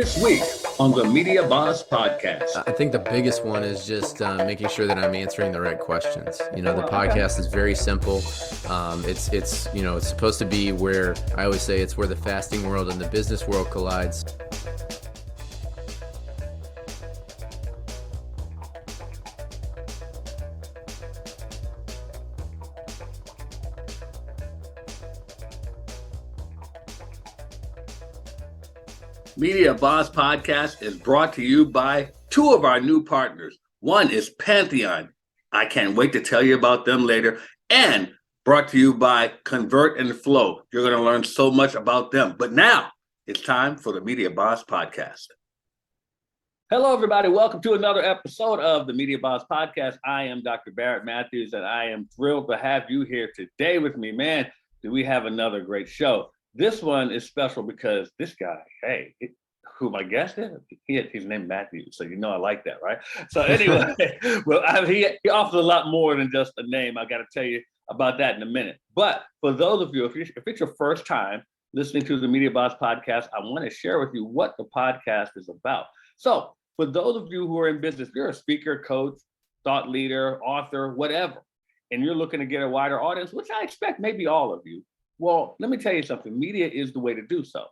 This week on the Media Boss Podcast. I think the biggest one is just making sure that I'm answering the right questions. You know, the podcast is very simple. It's supposed to be where I always say it's where the fasting world and the business world collides. Media Boss Podcast is brought to you by two of our new partners. One is Pantheon. I can't wait to tell you about them later. And brought to you by Convert and Flow. You're going to learn so much about them. But now it's time for the Media Boss Podcast. Hello, everybody. Welcome to another episode of the Media Boss Podcast. I am Dr. Barrett Mathews, and I am thrilled to have you here today with me. Man, do we have another great show. This one is special because this guy, who my guest is, he's named Mathews, so you know I like that, right? So anyway, he offers a lot more than just a name. I got to tell you about that in a minute. But for those of you, if it's your first time listening to the Media Boss Podcast, I want to share with you what the podcast is about. So for those of you who are in business, you're a speaker, coach, thought leader, author, whatever, and you're looking to get a wider audience, which I expect maybe all of you. Well, let me tell you something. Media is the way to do so.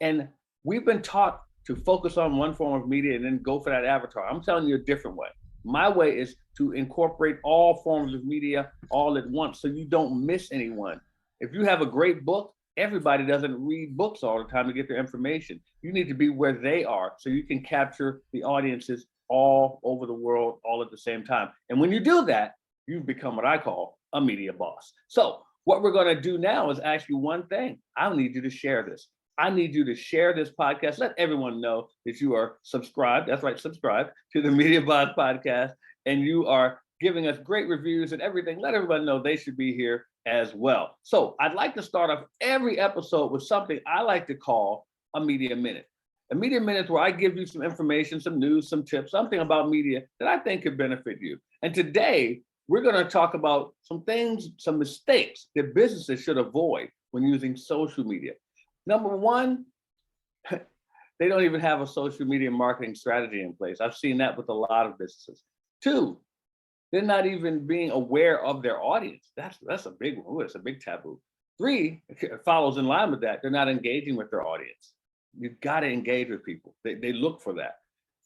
And we've been taught to focus on one form of media and then go for that avatar. I'm telling you a different way. My way is to incorporate all forms of media all at once so you don't miss anyone. If you have a great book, everybody doesn't read books all the time to get their information. You need to be where they are so you can capture the audiences all over the world all at the same time. And when you do that, you've become what I call a media boss. So what we're going to do now is ask you one thing. I need you to share this. I need you to share this podcast. Let everyone know that you are subscribed. That's right, subscribe to the Media Boss Podcast. And you are giving us great reviews and everything. Let everyone know they should be here as well. So I'd like to start off every episode with something I like to call a Media Minute. A Media Minute is where I give you some information, some news, some tips, something about media that I think could benefit you. And today, we're going to talk about some things, some mistakes that businesses should avoid when using social media. Number one, they don't even have a social media marketing strategy in place. I've seen that with a lot of businesses. Two, they're not even being aware of their audience. That's a big one. Ooh, it's a big taboo. Three, it follows in line with that. They're not engaging with their audience. You've got to engage with people. They look for that.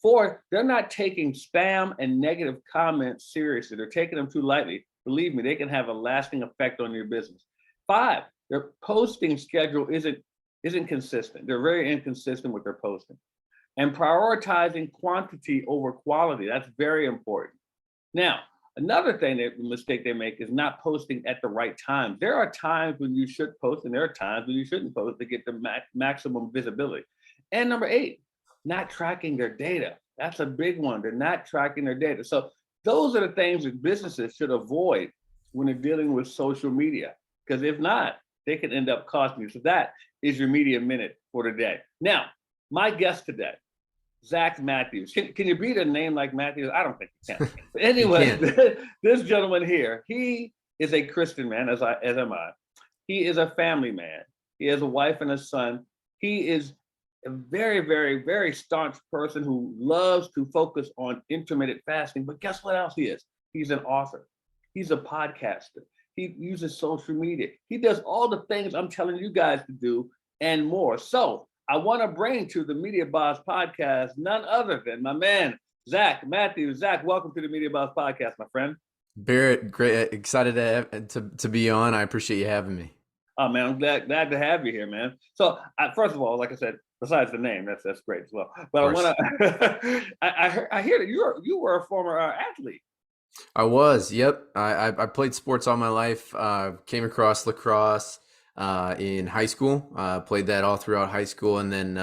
Four, they're not taking spam and negative comments seriously. They're taking them too lightly. Believe me, they can have a lasting effect on your business. Five, their posting schedule isn't consistent. They're very inconsistent with their posting. And prioritizing quantity over quality, that's very important. Now, another thing mistake they make is not posting at the right time. There are times when you should post and there are times when you shouldn't post to get the maximum visibility. And number eight, not tracking their data. That's a big one. They're not tracking their data. So those are the things that businesses should avoid when they're dealing with social media, because if not, they can end up costing you. So that is your Media Minute for today. Now, my guest today, Zach Mathews. Can you beat a name like Mathews? I don't think you can. But anyway, this gentleman here, he is a Christian man, as am I. He is a family man. He has a wife and a son. He is a very, very, very staunch person who loves to focus on intermittent fasting. But guess what else he is? He's an author. He's a podcaster. He uses social media. He does all the things I'm telling you guys to do and more. So I want to bring to the Media Boss Podcast none other than my man, Zach Mathews. Zach, welcome to the Media Boss Podcast, my friend. Barrett, great, excited to be on. I appreciate you having me. Oh man, I'm glad to have you here, man. So first of all, like I said, besides the name, that's great as well. But I want to. I hear that you were a former athlete. I was. Yep. I played sports all my life. Came across lacrosse in high school. Played that all throughout high school, and then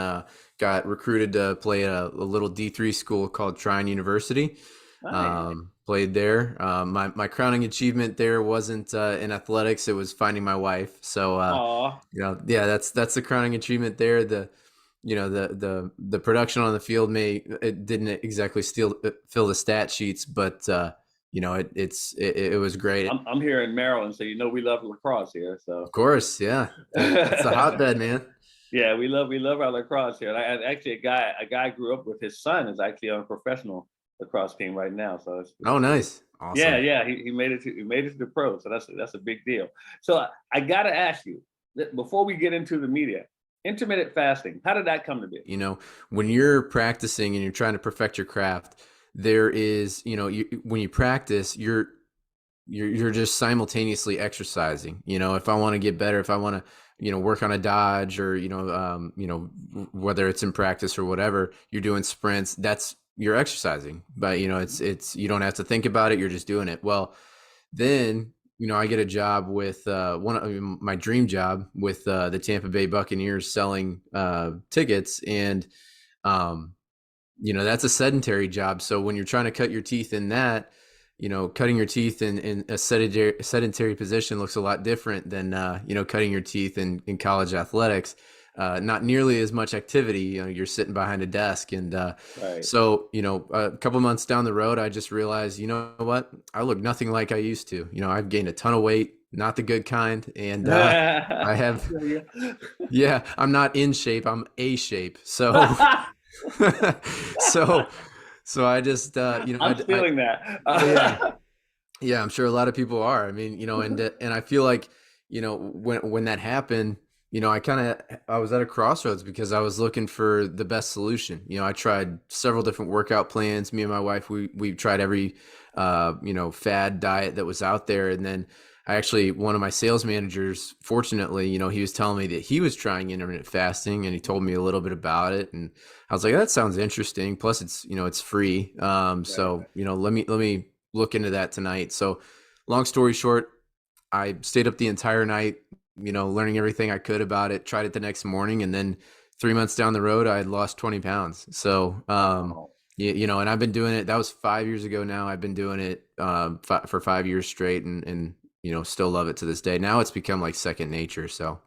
got recruited to play at a little D3 school called Trine University. Nice. Played there. My crowning achievement there wasn't in athletics; it was finding my wife. So that's the crowning achievement there. The production on the field it didn't exactly fill the stat sheets, but it was great. I'm here in Maryland, so we love lacrosse here. So of course, yeah, it's a hotbed, man. Yeah, we love our lacrosse here. And actually a guy I grew up with, his son is actually on a professional lacrosse team right now. So Oh, it's cool. nice. Yeah, Awesome. yeah, he made it to the pros. So that's a big deal. So I gotta ask you before we get into the media, intermittent fasting. How did that come to be? You know, when you're practicing and you're trying to perfect your craft, there is, when you practice, you're just simultaneously exercising. If I want to get better, if I want to, work on a dodge or, whether it's in practice or whatever, you're doing sprints, you're exercising. But, it's you don't have to think about it, you're just doing it. Well, then, I get a job with my dream job with the Tampa Bay Buccaneers selling tickets, and um, that's a sedentary job. So when you're trying to cut your teeth in that, cutting your teeth in a sedentary position looks a lot different than cutting your teeth in college athletics. Not nearly as much activity. You're sitting behind a desk, and Right. so a couple months down the road, I just realized, you know what, I look nothing like I used to. I've gained a ton of weight, not the good kind, and I have, yeah, I'm not in shape, I'm a shape. So, so, so I just, I'm stealing that. oh yeah. Yeah, I'm sure a lot of people are. I mean, and I feel like, when that happened, I was at a crossroads because I was looking for the best solution. I tried several different workout plans. Me and my wife, we tried every fad diet that was out there, and then one of my sales managers, fortunately, he was telling me that he was trying intermittent fasting, and he told me a little bit about it, and I was like, that sounds interesting. Plus, it's free. Right, So right. let me look into that tonight. So, long story short, I stayed up the entire night, learning everything I could about it. Tried it the next morning, and then 3 months down the road, I had lost 20 pounds. So, Wow. and I've been doing it. That was 5 years ago now. I've been doing it for 5 years straight, and still love it to this day. Now it's become like second nature. So.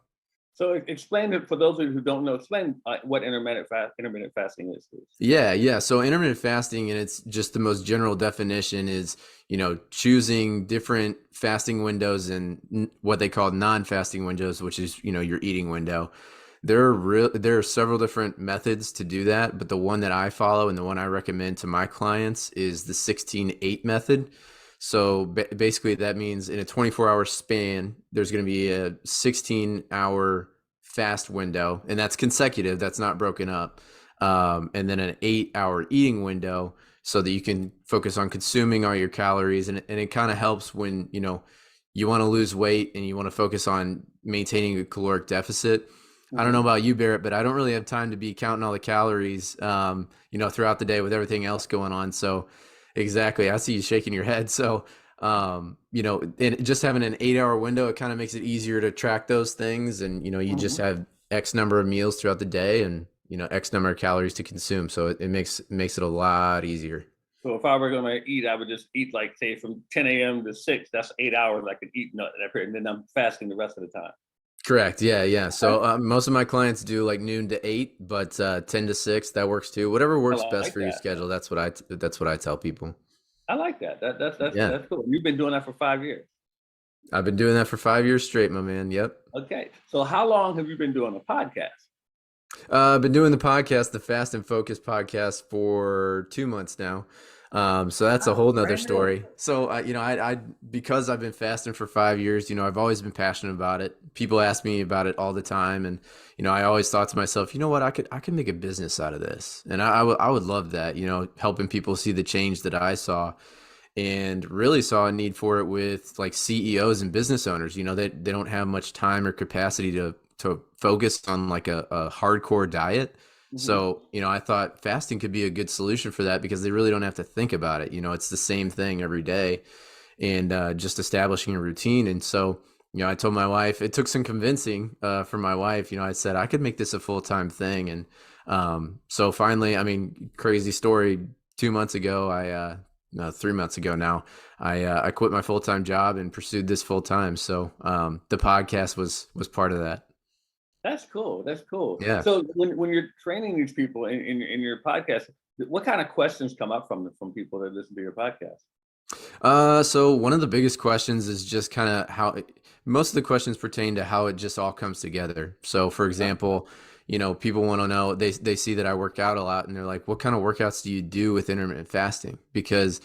So explain it for those of you who don't know. Explain what intermittent fasting is, please. Yeah, yeah. So intermittent fasting, and it's just the most general definition is, choosing different fasting windows and what they call non-fasting windows, which is, your eating window. There are several different methods to do that, but the one that I follow and the one I recommend to my clients is the 16-8 method. So basically that means in a 24-hour span, there's going to be a 16-hour fast window, and that's consecutive, that's not broken up. And then an 8-hour eating window so that you can focus on consuming all your calories. And it kind of helps when, you want to lose weight and you want to focus on maintaining a caloric deficit. I don't know Hmm. about you, Barrett, but I don't really have time to be counting all the calories, throughout the day with everything else going on. So exactly. I see you shaking your head. So, and just having an 8-hour window, it kind of makes it easier to track those things. And, you just Hmm. have X number of meals throughout the day and, X number of calories to consume. So it makes it a lot easier. So if I were going to eat, I would just eat like say from 10 a.m. to 6. That's 8 hours I could eat that period, and then I'm fasting the rest of the time. Correct. Yeah. Yeah. Okay. So most of my clients do like noon to 8, but 10 to 6, that works too. Whatever I works best like for your that. schedule. That's what I tell people. I like that. Yeah. That's cool. You've been doing that for 5 years. I've been doing that for 5 years straight, my man. Yep. Okay. So how long have you been doing a podcast? I've been doing the podcast, the Fast and Focus podcast, for 2 months now. So that's a whole Wow, nother brand new. story. So, because I've been fasting for 5 years, I've always been passionate about it. People ask me about it all the time. And, I always thought to myself, you know what, I could make a business out of this. And I would love that, helping people see the change that I saw, and really saw a need for it with like CEOs and business owners. They don't have much time or capacity to focus on like a hardcore diet. Hmm. So, I thought fasting could be a good solution for that because they really don't have to think about it. It's the same thing every day, and just establishing a routine. And so, I told my wife, it took some convincing from my wife. I said I could make this a full-time thing. And so finally, I mean, crazy story, 2 months ago, no, 3 months ago now, I quit my full-time job and pursued this full-time. So the podcast was part of that. That's cool. That's cool. Yeah. So when you're training these people in your podcast, what kind of questions come up from people that listen to your podcast? So one of the biggest questions is just kind of most of the questions pertain to how it just all comes together. So for Uh, example, people want to know, they see that I work out a lot and they're like, what kind of workouts do you do with intermittent fasting? Because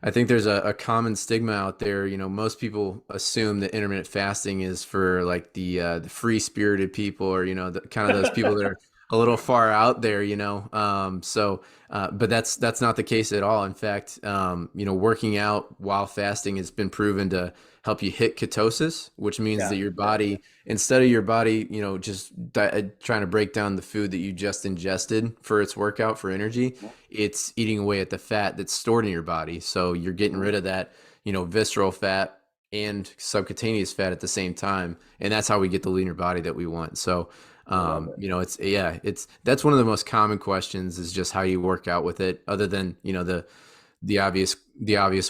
I think there's a common stigma out there. Most people assume that intermittent fasting is for like the free spirited people, or kind of those people that are a little far out there. But that's not the case at all. In fact, working out while fasting has been proven to help you hit ketosis, which means Yeah. that your body, instead of your body, just trying to break down the food that you just ingested for its workout for energy, it's eating away at the fat that's stored in your body. So you're getting rid of that, visceral fat and subcutaneous fat at the same time. And that's how we get the leaner body that we want. So, I love it. that's one of the most common questions, is just how you work out with it, other than, the obvious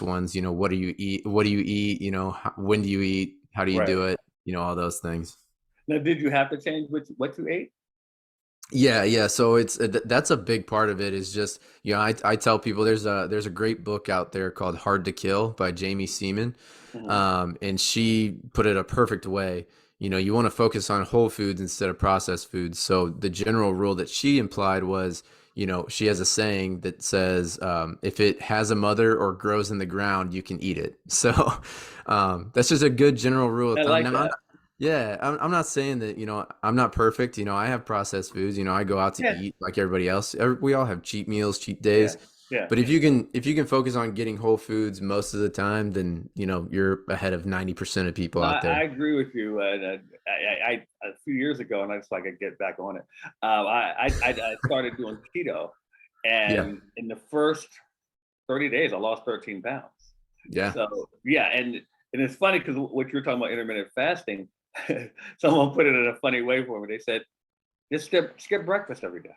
ones, what do you eat? What do you eat? When do you eat? How do you Right. do it? All those things. Now, did you have to change what you ate? Yeah, yeah. So that's a big part of it, is just, I tell people there's a great book out there called Hard to Kill by Jamie Seaman. Hmm. And she put it a perfect way. You want to focus on whole foods instead of processed foods. So the general rule that she implied was, she has a saying that says, if it has a mother or grows in the ground, you can eat it. So that's just a good general rule of I thumb. like Now, that. yeah, I'm not saying that, I'm not perfect. I have processed foods. I go out to Yeah. eat like everybody else. We all have cheat meals, cheat Yeah. days. Yeah. But if you can focus on getting whole foods most of the time, then, you're ahead of 90% of people No, out I there. agree with you. A few years ago, and I just like I get back on it. I started doing keto, Yeah. and in the first 30 days, I lost 13 pounds. Yeah. So yeah, and it's funny because what you're talking about intermittent fasting, someone put it in a funny way for me. They said, just skip breakfast every day.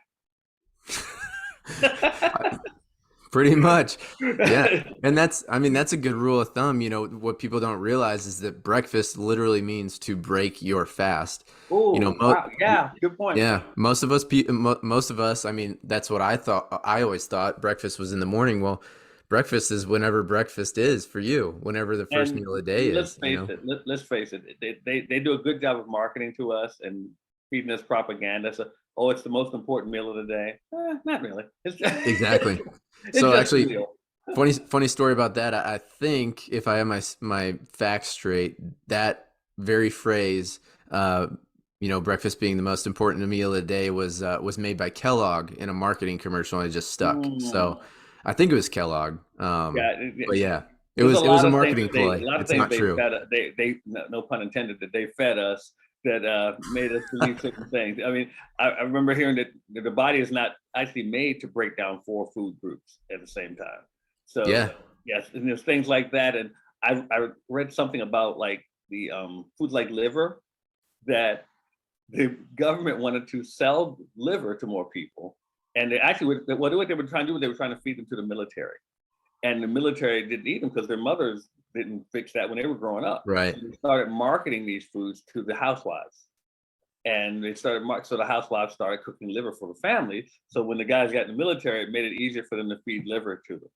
Pretty much. Yeah. And that's a good rule of thumb. What people don't realize is that breakfast literally means to break your fast. You know, Oh, mo wow. Yeah, good point. yeah, most of us, that's what I thought. I always thought breakfast was in the morning. Well, breakfast is whenever breakfast is for you, whenever the first And meal of the day let's is. face it. Let's face it. They do a good job of marketing to us and feeding us propaganda. So, oh, it's the most important meal of the day. Not really. It's just, Exactly. it's So just a actually, meal. funny story about that. I think, if I have my facts straight, that very phrase, breakfast being the most important meal of the day, was made by Kellogg in a marketing commercial, and it just stuck. Mm. So I think it was Kellogg. Yeah, But yeah, it there's was it was a marketing a play. lot of It's things not they true. fed they no pun intended that they fed us that made us believe certain things. I mean, I remember hearing that the body is not actually made to break down four food groups at the same time. So Yeah. yes, and there's things like that. And I read something about like the foods like liver, that the government wanted to sell liver to more people, and they actually what they were trying to do, they were trying to feed them to the military, and the military didn't eat them because their mothers didn't fix that when they were growing up. Right. So they started marketing these foods to the housewives, and so the housewives started cooking liver for the family. So when the guys got in the military, it made it easier for them to feed liver to them.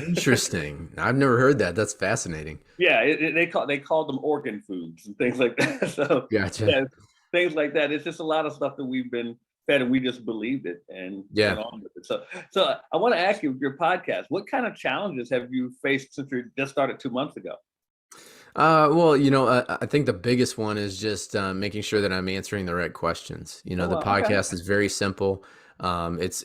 Interesting. I've never heard that. That's fascinating. Yeah, they called them organ foods and things like that. So Gotcha. yeah, things like that. It's just a lot of stuff that we've been fed, and we just believed it and went Yeah. on with it. So I want to ask you, your podcast, what kind of challenges have you faced since you just started 2 months ago? Well, I think the biggest one is just making sure that I'm answering the right questions. Oh The well, okay. podcast is very simple. It's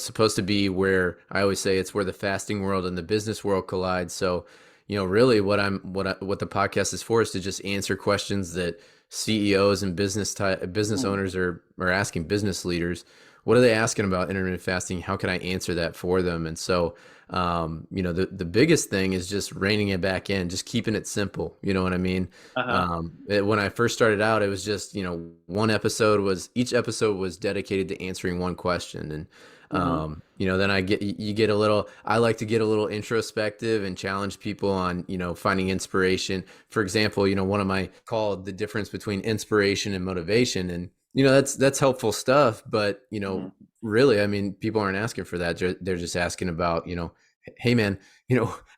supposed to be where, I always say, it's where the fasting world and the business world collide. So, really what the podcast is for is to just answer questions that CEOs and business Hmm. owners are asking business leaders. What are they asking about intermittent fasting? How can I answer that for them? And so, the biggest thing is just reining it back in, just keeping it simple. You know what I mean? Uh-huh. When I first started out, it was just, each episode was dedicated to answering one question. And, Hmm. then you get a little, I like to get a little introspective and challenge people on, finding inspiration. For example, one of my called the difference between inspiration and motivation. And, that's helpful stuff, but, Hmm. really, I mean, people aren't asking for that. They're just asking about, hey man,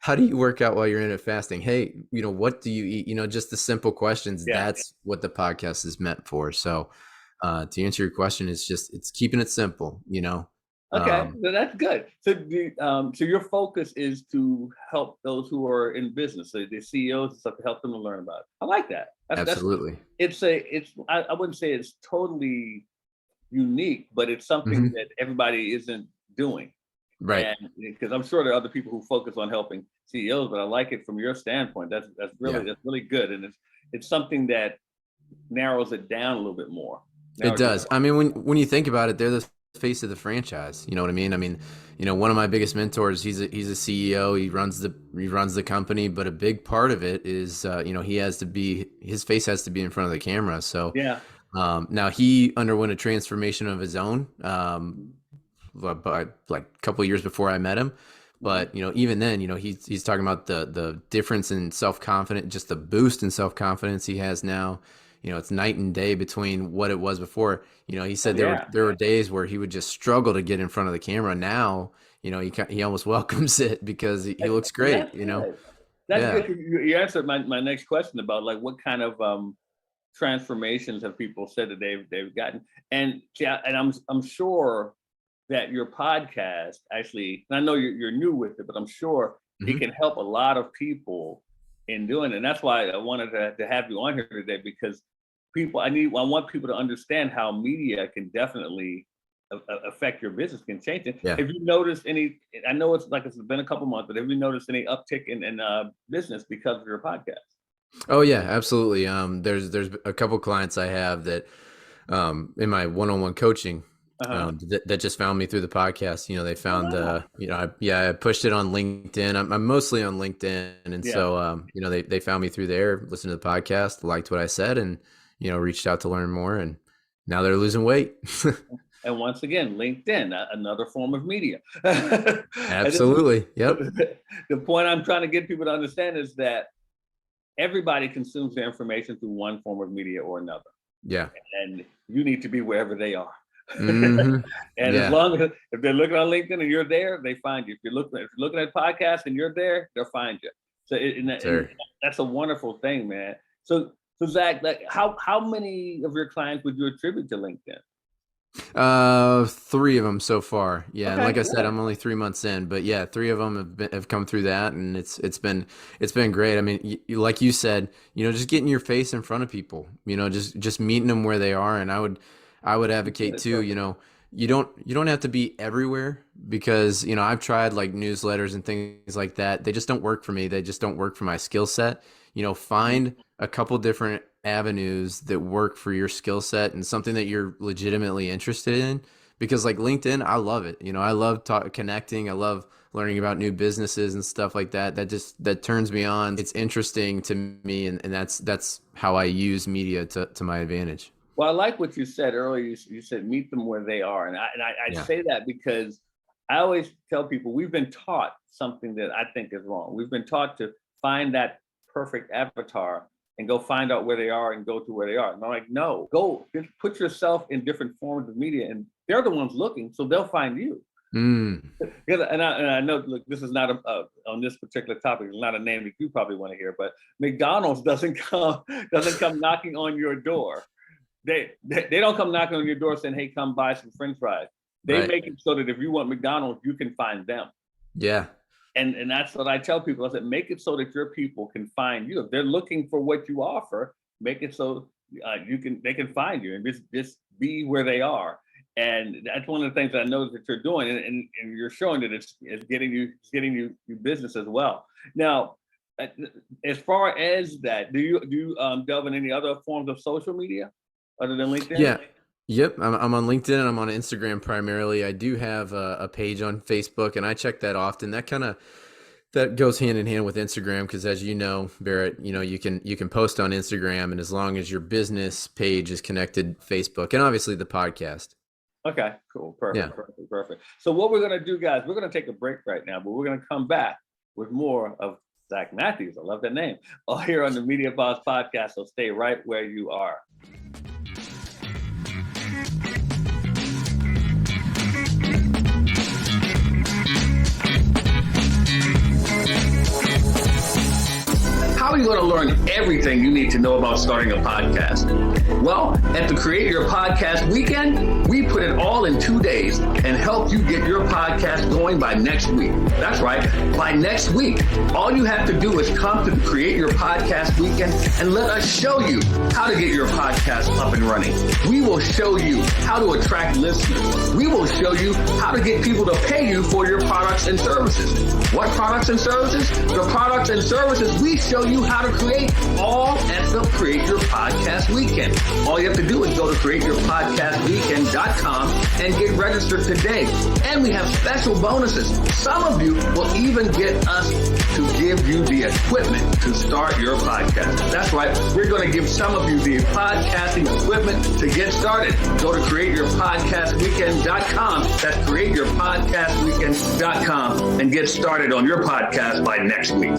how do you work out while you're in it fasting? Hey, what do you eat? Just the simple questions. Yeah. That's what the podcast is meant for. So, To answer your question, it's keeping it simple, you know. Okay, Um, so that's good. So your focus is to help those who are in business, so the CEOs and stuff, to help them to learn about it. I like that. That's Absolutely. I wouldn't say it's totally unique, but it's something Hmm. that everybody isn't doing. Right. And because I'm sure there are other people who focus on helping CEOs, but I like it from your standpoint. Yeah. That's really good, and it's something that narrows it down a little bit more. It Narrows it does. I mean, when you think about it, they're the face of the franchise. You know what I mean? I mean, you know, one of my biggest mentors, he's a CEO. He runs the company, but a big part of it is, you know, his face has to be in front of the camera. So Yeah. now he underwent a transformation of his own, like a couple of years before I met him. Mhm. But you know, even then, you know, he's talking about the difference in self confidence, just the boost in self confidence he has now. You know, it's night and day between what it was before. You know, he Oh said yeah. there were days where he would just struggle to get in front of the camera. Now, you know, he almost welcomes it because he looks And great. that's You know, good. That's yeah. good. You answered my next question about like what kind of transformations have people said that they've gotten, and yeah, and I'm sure that your podcast actually, and I know you're new with it, but I'm sure it Hmm. can help a lot of people in doing it. And that's why I wanted to have you on here today, because I want people to understand how media can definitely affect your business, can change it. Yeah. Have you noticed any, I know it's been a couple months, but have you noticed any uptick in business because of your podcast? Oh yeah, absolutely. There's a couple clients I have that in my one-on-one coaching Uh-huh. that just found me through the podcast. You know, they Oh found wow. you know, I pushed it on LinkedIn. I'm mostly on LinkedIn, and Yeah. so you know, they found me through there, listened to the podcast, liked what I said, and you know, reached out to learn more, and now they're losing weight. And once again, LinkedIn, another form of media. And Absolutely. Yep. the point I'm trying to get people to understand is that everybody consumes their information through one form of media or another, Yeah. and you need to be wherever they are. Hmm. And as Yeah. long as if they're looking on LinkedIn and you're there, they find you. If you're looking at podcasts and you're there, they'll find you. So and Sir. that's a wonderful thing, man. So Zach, like how many of your clients would you attribute to LinkedIn? Three of them so far. Yeah, and Okay, like I said, good. I'm only 3 months in, but yeah, three of them have come through that, and it's been great. I mean, like you said, you know, just getting your face in front of people, you know, just meeting them where they are, and I would advocate Good, too. You perfect. know, you don't have to be everywhere because you know I've tried like newsletters and things like that. They just don't work for me. They just don't work for my skill set. You know, Mhm. find a couple different avenues that work for your skill set and something that you're legitimately interested in because like LinkedIn, I love it. You know, I love connecting. I love learning about new businesses and stuff like that. That turns me on. It's interesting to me, and that's how I use media to my advantage. Well, I like what you said earlier. You said meet them where they are, and I Yeah. say that because I always tell people we've been taught something that I think is wrong. We've been taught to find that perfect avatar and go find out where they are and go to where they are. And I'm like, no, go just put yourself in different forms of media, and they're the ones looking, so they'll find you. Mm. And I know, look, this is not on this particular topic. It's not a name that you probably want to hear, but McDonald's doesn't come knocking on your door. They don't come knocking on your door saying, "Hey, come buy some French fries." They Right. make it so that if you want McDonald's, you can find them. Yeah. And that's what I tell people. I said, make it so that your people can find you. If they're looking for what you offer, make it so they can find you and just be where they are. And that's one of the things that I know that you're doing, and you're showing that it's getting you business as well. Now, uh, as far as that, do you delve in any other forms of social media other than LinkedIn? Yeah. Yep. I'm on LinkedIn and I'm on Instagram primarily. I do have a page on Facebook and I check that often. That goes hand in hand with Instagram because as you know, Barrett, you know, you can post on Instagram and as long as your business page is connected Facebook and obviously the podcast. Okay, cool, Yeah. perfect. So what we're gonna do, guys, we're gonna take a break right now, but we're gonna come back with more of Zach Mathews. I love that name. All here on the Media Boss Podcast. So stay right where you are. How are you going to learn everything you need to know about starting a podcast. Well, at the Create Your Podcast Weekend, we put it all in 2 days and help you get your podcast going by next week. That's right, by next week. All you have to do is come to the Create Your Podcast Weekend and let us show you how to get your podcast up and running. We will show you how to attract listeners. We will show you how to get people to pay you for your products and services. What products and services? The products and services we show you how to create, all at the Create Your Podcast Weekend. All you have to do is go to createyourpodcastweekend.com and get registered today. And we have special bonuses. Some of you will even get us to give you the equipment to start your podcast. That's right. We're going to give some of you the podcasting equipment to get started. Go to createyourpodcastweekend.com. That's createyourpodcastweekend.com and get started on your podcast by next week.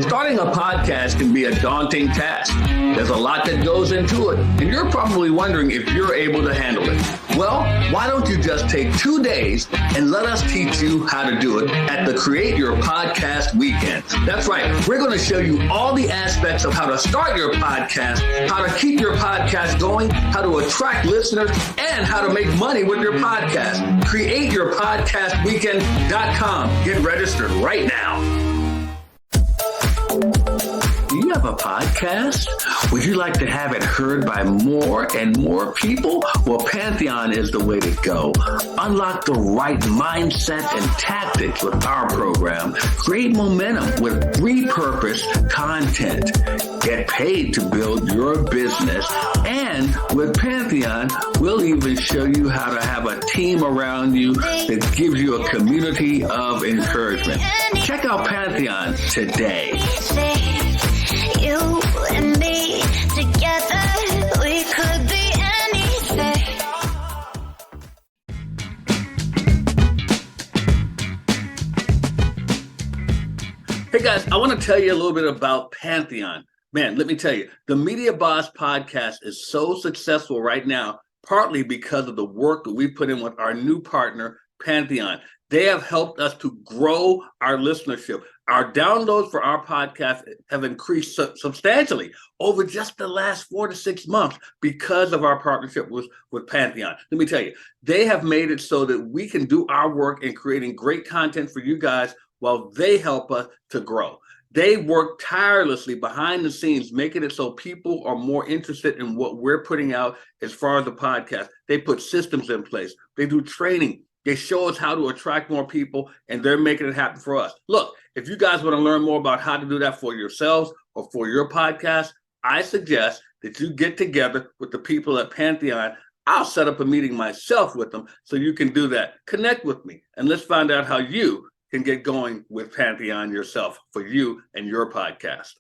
Starting a podcast can be a daunting task. There's a lot that goes into it, and you're probably wondering if you're able to handle it. Well, why don't you just take 2 days and let us teach you how to do it at the Create Your Podcast Weekend. That's right. We're going to show you all the aspects of how to start your podcast, how to keep your podcast going, how to attract listeners, and how to make money with your podcast. CreateYourPodcastWeekend.com. Get registered right now. Do you have a podcast? Would you like to have it heard by more and more people? Well, Pantheon is the way to go. Unlock the right mindset and tactics with our program. Create momentum with repurposed content. Get paid to build your business. And with Pantheon, we'll even show you how to have a team around you that gives you a community of encouragement. Check out Pantheon today. You and me together, we could be anything. Hey guys, I want to tell you a little bit about Pantheon. Man, let me tell you, the Media Boss podcast is so successful right now, partly because of the work that we put in with our new partner, Pantheon. They have helped us to grow our listenership. Our downloads for our podcast have increased substantially over just the last 4 to 6 months because of our partnership with Pantheon. Let me tell you, they have made it so that we can do our work in creating great content for you guys while they help us to grow. They work tirelessly behind the scenes, making it so people are more interested in what we're putting out as far as the podcast. They put systems in place. They do training. They show us how to attract more people, and they're making it happen for us. Look, if you guys want to learn more about how to do that for yourselves or for your podcast, I suggest that you get together with the people at Pantheon. I'll set up a meeting myself with them so you can do that. Connect with me, and let's find out how you can get going with Pantheon yourself for you and your podcast.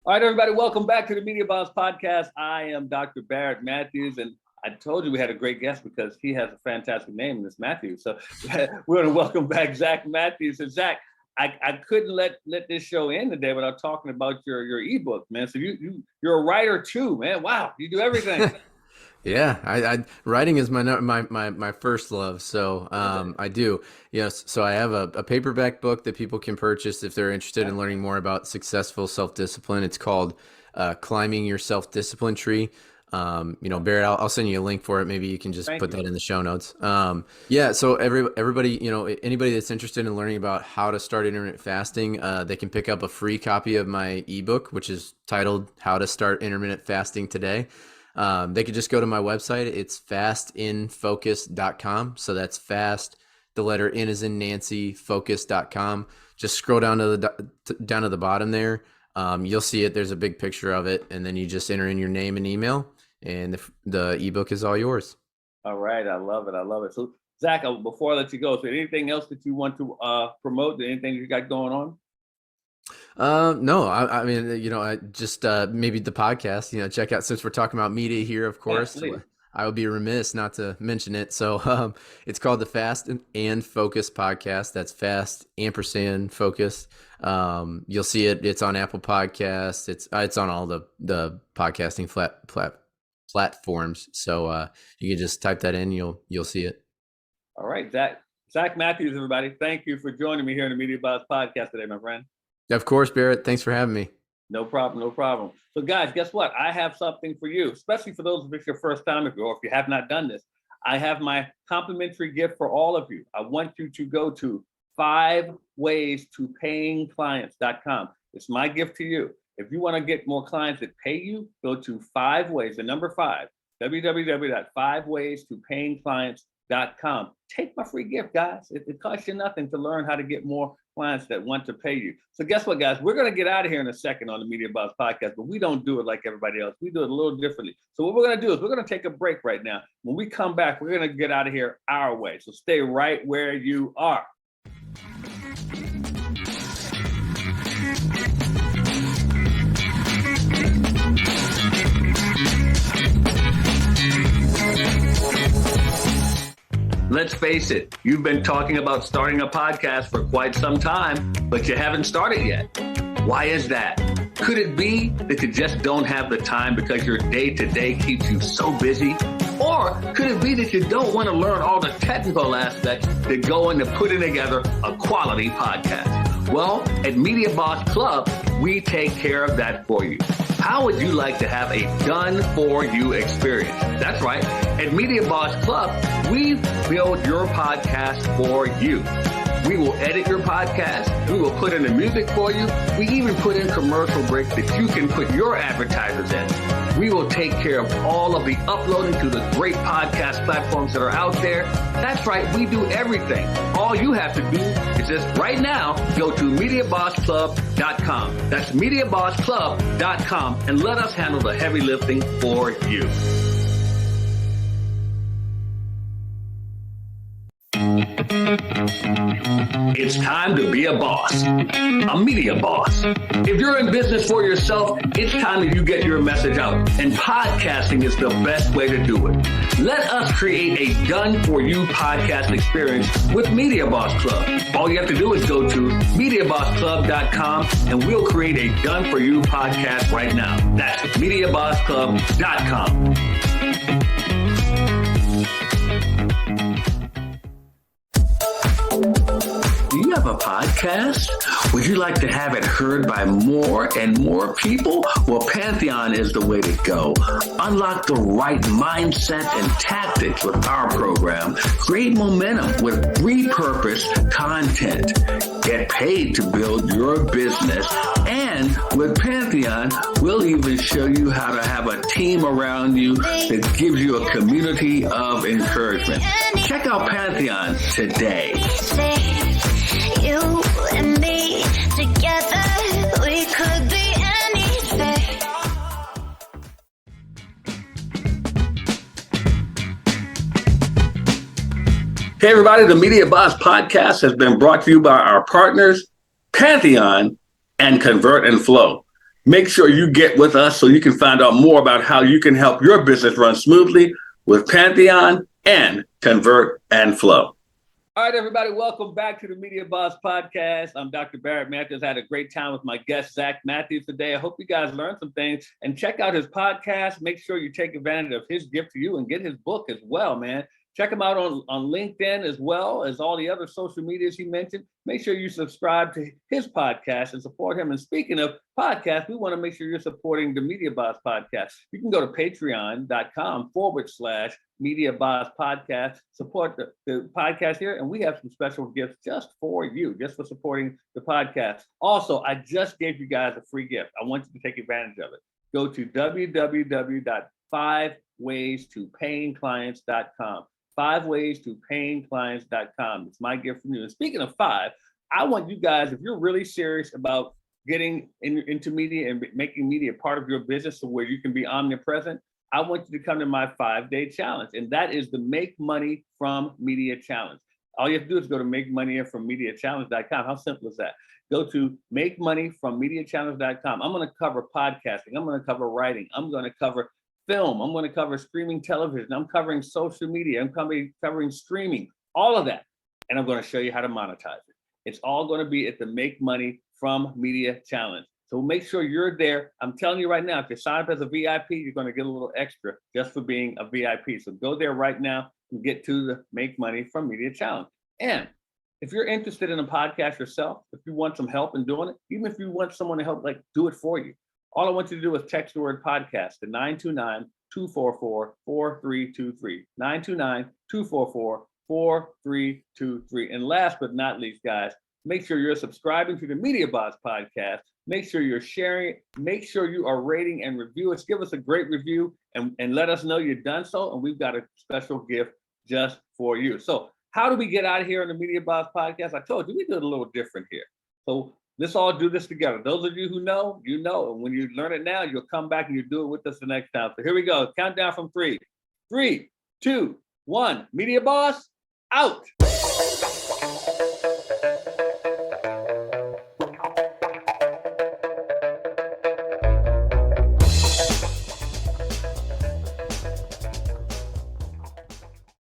All right, everybody, welcome back to the Media Boss Podcast. I am Dr. Barrett Mathews, and I told you we had a great guest because he has a fantastic name, and it's Mathews. So we're going to welcome back Zach Mathews. And Zach, I couldn't let this show end today without talking about your ebook, man. So you're a writer too, man. Wow, you do everything. Yeah, I writing is my first love. So I do. Yes. So I have a paperback book that people can purchase if they're interested in learning more about successful self-discipline. It's called Climbing Your Self-Discipline Tree. Barrett, I'll send you a link for it. Maybe you can just put that in the show notes. Yeah. So everybody, anybody that's interested in learning about how to start intermittent fasting, they can pick up a free copy of my ebook, which is titled How to Start Intermittent Fasting Today. They could just go to my website. It's fastinfocus.com. So that's fast, the letter N is in Nancy, focus.com. Just scroll down to the bottom there. You'll see it. There's a big picture of it. And then you just enter in your name and email, and the ebook is all yours. All right. I love it. So Zach, before I let you go, so anything else that you want to promote? Anything you got going on? No, I mean, I just maybe the podcast, check out, since we're talking about media here, of course, I would be remiss not to mention it. So it's called the Fast and Focus podcast. That's Fast & Focus. You'll see it. It's on Apple Podcasts. It's on all the podcasting platforms. So you can just type that in. You'll see it. All right, Zach. Zach Mathews, everybody. Thank you for joining me here in the Media Buzz podcast today, my friend. Of course, Barrett. Thanks for having me. No problem, no problem. So, guys, guess what? I have something for you, especially for those of it's your first time, or if you have not done this. I have my complimentary gift for all of you. I want you to go to 5waystoPayingClients.com. It's my gift to you. If you want to get more clients that pay you, go to 5 ways, the number 5, www.5waystoPayingClients.com. Take my free gift, guys. It costs you nothing to learn how to get more clients that want to pay you. So guess what, guys? We're going to get out of here in a second on the Media Buzz podcast, but we don't do it like everybody else. We do it a little differently. So what we're going to do is we're going to take a break right now. When we come back, we're going to get out of here our way. So stay right where you are. Let's face it, you've been talking about starting a podcast for quite some time, but you haven't started yet. Why is that? Could it be that you just don't have the time because your day-to-day keeps you so busy? Or could it be that you don't want to learn all the technical aspects that go into putting together a quality podcast? Well, at Media Boss Club, we take care of that for you. How would you like to have a done-for-you experience? That's right. At Media Boss Club, we build your podcast for you. We will edit your podcast. We will put in the music for you. We even put in commercial breaks that you can put your advertisers in. We will take care of all of the uploading to the great podcast platforms that are out there. That's right. We do everything. All you have to do is just right now go to MediaBossClub.com. That's MediaBossClub.com and let us handle the heavy lifting for you. It's time to be a boss, a media boss. If you're in business for yourself, it's time that you get your message out, and podcasting is the best way to do it. Let us create a done-for-you podcast experience with Media Boss Club. All you have to do is go to MediaBossClub.com, and we'll create a done-for-you podcast right now. That's MediaBossClub.com. Do you have a podcast? Would you like to have it heard by more and more people? Well, Pantheon is the way to go. Unlock the right mindset and tactics with our program. Create momentum with repurposed content. Get paid to build your business. And with Pantheon, we'll even show you how to have a team around you that gives you a community of encouragement. Check out Pantheon today. You and me together, we could be anything. Hey, everybody, the Media Boss podcast has been brought to you by our partners, Pantheon and Convert and Flow. Make sure you get with us so you can find out more about how you can help your business run smoothly with Pantheon and Convert and Flow. All right, everybody, welcome back to the Media Boss podcast. I'm Dr. Barrett Mathews. I had a great time with my guest, Zach Mathews, today. I hope you guys learned some things and check out his podcast. Make sure you take advantage of his gift to you and get his book as well, man. Check him out on LinkedIn as well as all the other social medias he mentioned. Make sure you subscribe to his podcast and support him. And speaking of podcasts, we want to make sure you're supporting the Media Boss podcast. You can go to patreon.com/Media Boss podcast, support the podcast here. And we have some special gifts just for you, just for supporting the podcast. Also, I just gave you guys a free gift. I want you to take advantage of it. Go to www.5waystoPayingClients.com. 5waystoPayingClients.com. It's my gift from you. And speaking of 5, I want you guys, if you're really serious about getting into media and making media part of your business so where you can be omnipresent, I want you to come to my 5-day challenge. And that is the Make Money from Media Challenge. All you have to do is go to MakeMoneyFromMediaChallenge.com. How simple is that? Go to MakeMoneyFromMediaChallenge.com. I'm going to cover podcasting. I'm going to cover writing. I'm going to cover film. I'm going to cover streaming television. I'm covering social media. I'm covering streaming, all of that. And I'm going to show you how to monetize it. It's all going to be at the Make Money from Media Challenge. So make sure you're there. I'm telling you right now, if you sign up as a VIP, you're going to get a little extra just for being a VIP. So go there right now and get to the Make Money from Media Challenge. And if you're interested in a podcast yourself, if you want some help in doing it, even if you want someone to help like do it for you, all I want you to do is text the word podcast to 929-244-4323. 929-244-4323. And last but not least, guys, make sure you're subscribing to the Media Boss podcast. Make sure you're sharing it. Make sure you are rating and review us. Give us a great review and let us know you've done so. And we've got a special gift just for you. So how do we get out of here on the Media Boss podcast? I told you we do it a little different here. So let's all do this together. Those of you who know, you know. And when you learn it now, you'll come back and you do it with us the next time. So here we go. Countdown from 3. 3, 2, 1. Media Boss out.